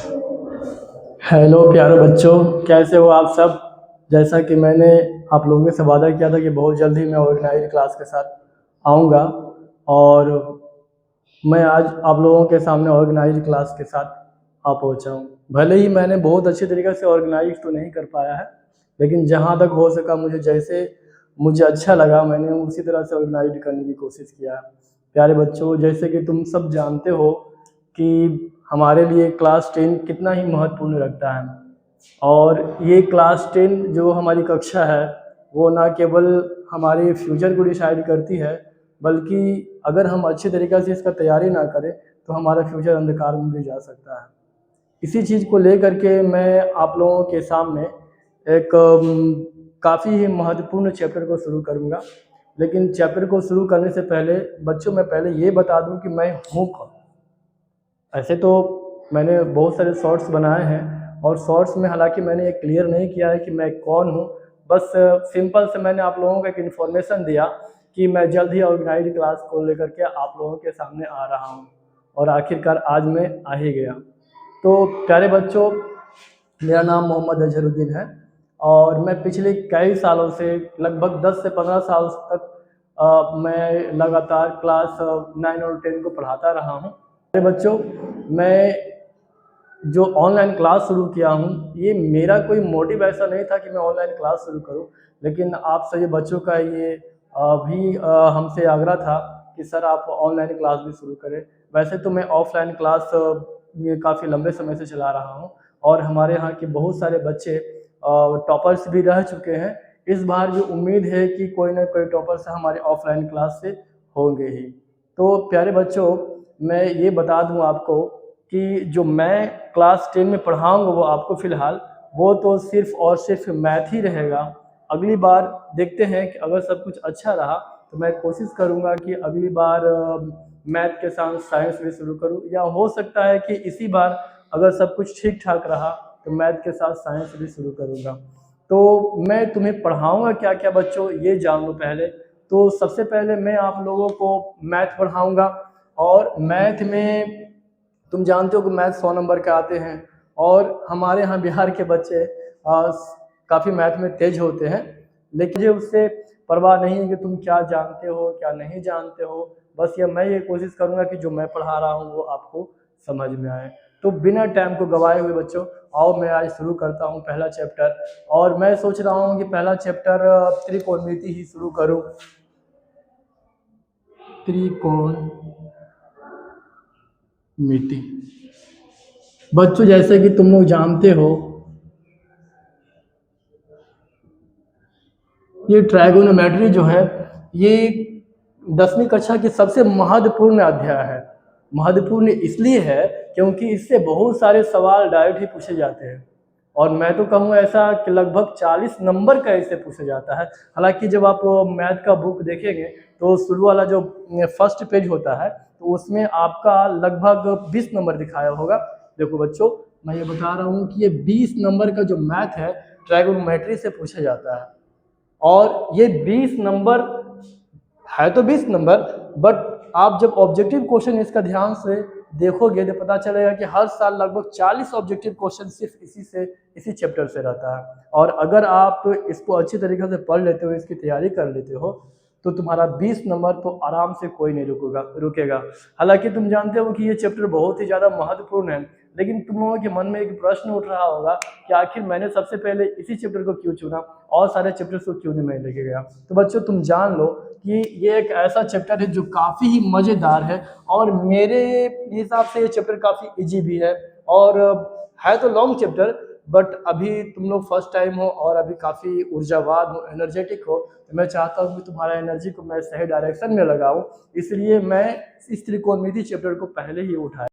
Hello प्यारे बच्चों, कैसे हो आप सब। जैसा कि मैंने आप लोगों से वादा किया था कि बहुत जल्द ही मैं ऑर्गेनाइज क्लास के साथ आऊँगा, और मैं आज आप लोगों के सामने ऑर्गेनाइज क्लास के साथ आ पहुँचा हूँ। भले ही मैंने बहुत अच्छी तरीके से ऑर्गेनाइज तो नहीं कर पाया है, लेकिन जहाँ तक हो सका मुझे अच्छा लगा, मैंने उसी तरह से ऑर्गेनाइज करने की कोशिश किया। प्यारे बच्चों, जैसे कि तुम सब जानते हो कि हमारे लिए क्लास 10 कितना ही महत्वपूर्ण रखता है, और ये क्लास 10 जो हमारी कक्षा है वो ना केवल हमारे फ्यूचर को डिसाइड करती है, बल्कि अगर हम अच्छे तरीक़े से इसका तैयारी ना करें तो हमारा फ्यूचर अंधकार में भी जा सकता है। इसी चीज़ को लेकर के मैं आप लोगों के सामने एक काफ़ी ही महत्वपूर्ण चैप्टर को शुरू करूँगा। लेकिन चैप्टर को शुरू करने से पहले बच्चों, मैं पहले ये बता दूँ कि मैं हूँ कौन। ऐसे तो मैंने बहुत सारे शॉर्ट्स बनाए हैं, और शॉर्ट्स में हालांकि मैंने ये क्लियर नहीं किया है कि मैं कौन हूँ। बस सिंपल से मैंने आप लोगों को एक इन्फॉर्मेशन दिया कि मैं जल्द ही ऑर्गेनाइज क्लास को लेकर के आप लोगों के सामने आ रहा हूँ, और आखिरकार आज मैं आ ही गया। तो प्यारे बच्चों, मेरा नाम मोहम्मद अजहरुद्दीन है, और मैं पिछले कई सालों से लगभग 10 से 15 साल तक मैं लगातार क्लास 9 और 10 को पढ़ाता रहा हूँ। मेरे बच्चों, मैं जो ऑनलाइन क्लास शुरू किया हूँ, ये मेरा कोई मोटिव ऐसा नहीं था कि मैं ऑनलाइन क्लास शुरू करूँ, लेकिन आप सभी बच्चों का ये भी हमसे आग्रह था कि सर आप ऑनलाइन क्लास भी शुरू करें। वैसे तो मैं ऑफलाइन क्लास ये काफ़ी लंबे समय से चला रहा हूँ, और हमारे यहाँ के बहुत सारे बच्चे टॉपर्स भी रह चुके हैं। इस बार भी उम्मीद है कि कोई ना कोई टॉपर्स हमारे ऑफलाइन क्लास से होंगे ही। तो प्यारे बच्चों, मैं ये बता दूं आपको कि जो मैं क्लास 10 में पढ़ाऊँगा वो आपको फ़िलहाल वो तो सिर्फ़ और सिर्फ़ मैथ ही रहेगा। अगली बार देखते हैं कि अगर सब कुछ अच्छा रहा तो मैं कोशिश करूँगा कि अगली बार मैथ के साथ साइंस भी शुरू करूँ, या हो सकता है कि इसी बार अगर सब कुछ ठीक ठाक रहा तो मैथ के साथ साइंस भी शुरू करूँगा। तो मैं तुम्हें पढ़ाऊँगा क्या क्या बच्चों, ये जान लो पहले। तो सबसे पहले मैं आप लोगों को मैथ पढ़ाऊँगा, और मैथ में तुम जानते हो कि मैथ 100 नंबर के आते हैं, और हमारे यहाँ बिहार के बच्चे काफ़ी मैथ में तेज होते हैं। लेकिन मुझे उससे परवाह नहीं है कि तुम क्या जानते हो क्या नहीं जानते हो। बस मैं ये कोशिश करूँगा कि जो मैं पढ़ा रहा हूँ वो आपको समझ में आए। तो बिना टाइम को गवाए हुए बच्चों, आओ मैं आज शुरू करता हूँ पहला चैप्टर। और मैं सोच रहा हूँ कि पहला चैप्टर त्रिकोणमिति ही शुरू करूँ। त्रिकोणमिति बच्चों, जैसे कि तुम लोग जानते हो, ये ट्राइगोनोमेट्री जो है ये 10वीं कक्षा की सबसे महत्वपूर्ण अध्याय है। महत्वपूर्ण इसलिए है क्योंकि इससे बहुत सारे सवाल डायरेक्ट ही पूछे जाते हैं, और मैं तो कहूँ ऐसा कि लगभग 40 नंबर का इससे पूछा जाता है। हालांकि जब आप मैथ का बुक देखेंगे तो शुरू वाला जो फर्स्ट पेज होता है तो उसमें आपका लगभग 20 नंबर दिखाया होगा। देखो बच्चों, मैं ये बता रहा हूँ कि ये 20 नंबर का जो मैथ है ट्राइगोनोमेट्री से पूछा जाता है, और ये 20 नंबर है तो 20 नंबर, बट आप जब ऑब्जेक्टिव क्वेश्चन इसका ध्यान से देखोगे तो पता चलेगा कि हर साल लगभग 40 ऑब्जेक्टिव क्वेश्चन सिर्फ इसी चैप्टर से रहता है। और अगर आप इसको अच्छी तरीके से पढ़ लेते हो, इसकी तैयारी कर लेते हो, तो तुम्हारा 20 नंबर तो आराम से कोई नहीं रुकेगा। हालांकि तुम जानते हो कि ये चैप्टर बहुत ही ज़्यादा महत्वपूर्ण है, लेकिन तुम लोगों के मन में एक प्रश्न उठ रहा होगा कि आखिर मैंने सबसे पहले इसी चैप्टर को क्यों चुना और सारे चैप्टर्स को क्यों नहीं मैं लेके गया। तो बच्चों, तुम जान लो कि ये एक ऐसा चैप्टर है जो काफ़ी ही मज़ेदार है, और मेरे हिसाब से ये चैप्टर काफ़ी इजी भी है, और है तो लॉन्ग चैप्टर, बट अभी तुम लोग फर्स्ट टाइम हो और अभी काफ़ी ऊर्जावान हो, एनर्जेटिक हो, तो मैं चाहता हूँ कि तुम्हारा एनर्जी को मैं सही डायरेक्शन में लगाऊँ। इसलिए मैं इस त्रिकोणमिति चैप्टर को पहले ही उठाया।